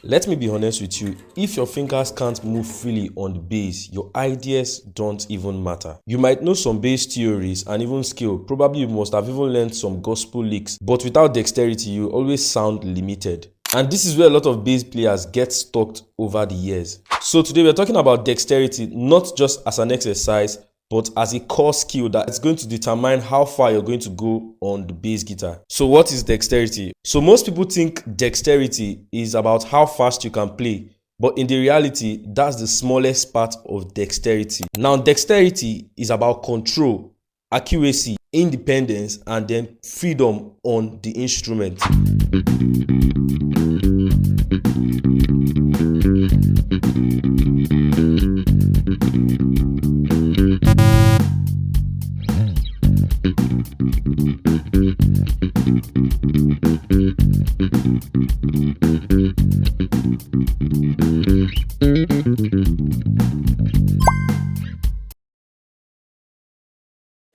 Let me be honest with you, if your fingers can't move freely on the bass, your ideas don't even matter. You might know some bass theories and even skill, probably you must have even learned some gospel licks, but without dexterity, you always sound limited. And this is where a lot of bass players get stuck over the years. So today we're talking about dexterity, not just as an exercise, but as a core skill that is going to determine how far you're going to go on the bass guitar. So what is dexterity? So most people think dexterity is about how fast you can play, but in the reality, that's the smallest part of dexterity. Now, dexterity is about control, accuracy, independence, and then freedom on the instrument.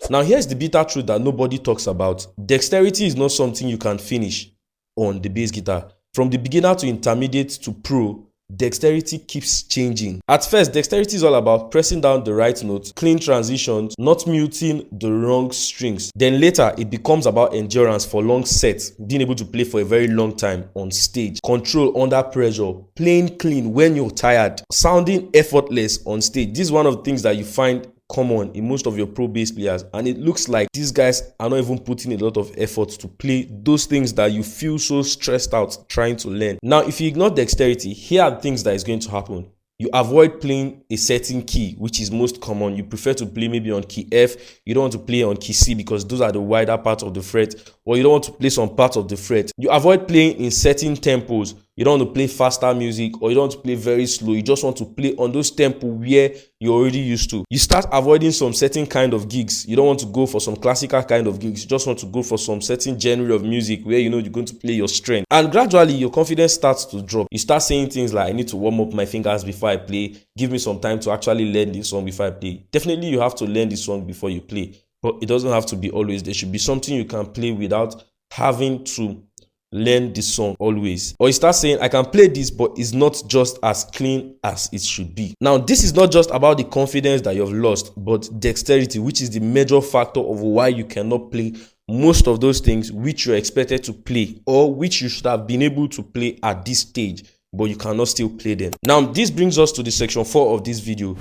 Now here's the bitter truth that nobody talks about. Dexterity is not something you can finish on the bass guitar. From the beginner to intermediate to pro, dexterity keeps changing. At first, dexterity is all about pressing down the right note, clean transitions, not muting the wrong strings. Then later, it becomes about endurance for long sets, being able to play for a very long time on stage, control under pressure, playing clean when you're tired, sounding effortless on stage. This is one of the things that you find common in most of your pro bass players, and it looks like these guys are not even putting a lot of effort to play those things that you feel so stressed out trying to learn. Now, if you ignore dexterity, here are things that is going to happen. You avoid playing a certain key, which is most common. You prefer to play maybe on key F. You don't want to play on key C because those are the wider parts of the fret, or you don't want to play some parts of the fret. You avoid playing in certain tempos. You don't want to play faster music, or you don't want to play very slow. You just want to play on those tempos where you're already used to. You start avoiding some certain kind of gigs. You don't want to go for some classical kind of gigs. You just want to go for some certain genre of music where you know you're going to play your strength. And gradually, your confidence starts to drop. You start saying things like, I need to warm up my fingers before I play. Give me some time to actually learn this song before I play. Definitely, you have to learn this song before you play. But it doesn't have to be always. There should be something you can play without having to learn the song always. Or you start saying, I can play this, but it's not just as clean as it should be. Now, this is not just about the confidence that you've lost, but dexterity, which is the major factor of why you cannot play most of those things which you're expected to play, or which you should have been able to play at this stage, but you cannot still play them. Now, this brings us to the section 4 of this video.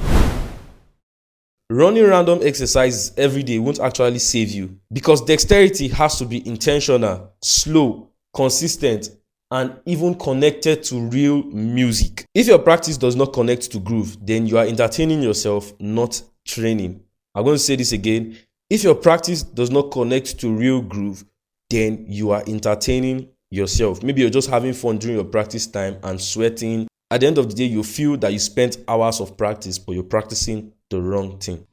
Running random exercises every day won't actually save you, because dexterity has to be intentional, slow, consistent, and even connected to real music. If your practice does not connect to groove, then you are entertaining yourself, not training. I'm going to say this again. If your practice does not connect to real groove, then you are entertaining yourself. Maybe you're just having fun during your practice time and sweating. At the end of the day, you feel that you spent hours of practice, but you're practicing the wrong thing.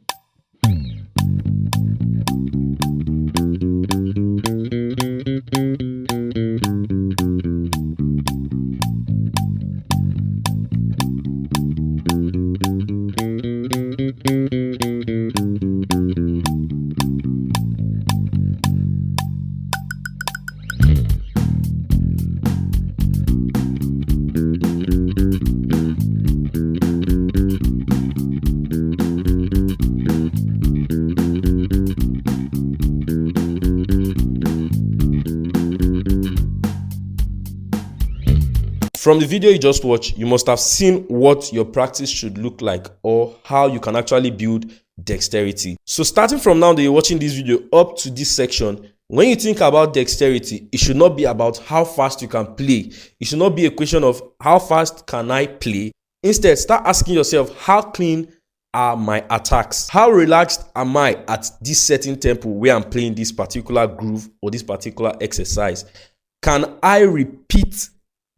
From the video you just watched, you must have seen what your practice should look like, or how you can actually build dexterity. So starting from now that you're watching this video up to this section, when you think about dexterity, it should not be about how fast you can play. It should not be a question of how fast can I play. Instead, start asking yourself, how clean are my attacks? How relaxed am I at this certain tempo where I'm playing this particular groove or this particular exercise? Can I repeat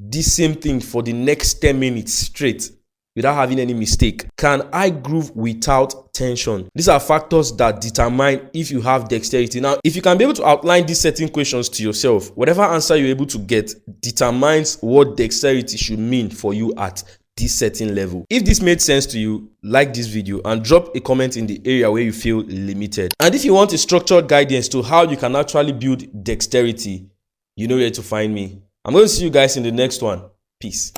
this same thing for the next 10 minutes straight without having any mistake? Can I groove without tension? These are factors that determine if you have dexterity. Now, if you can be able to outline these certain questions to yourself, whatever answer you're able to get determines what dexterity should mean for you at this certain level. If this made sense to you, like this video and drop a comment in the area where you feel limited. And if you want a structured guidance to how you can actually build dexterity, you know where to find me. I'm going to see you guys in the next one. Peace.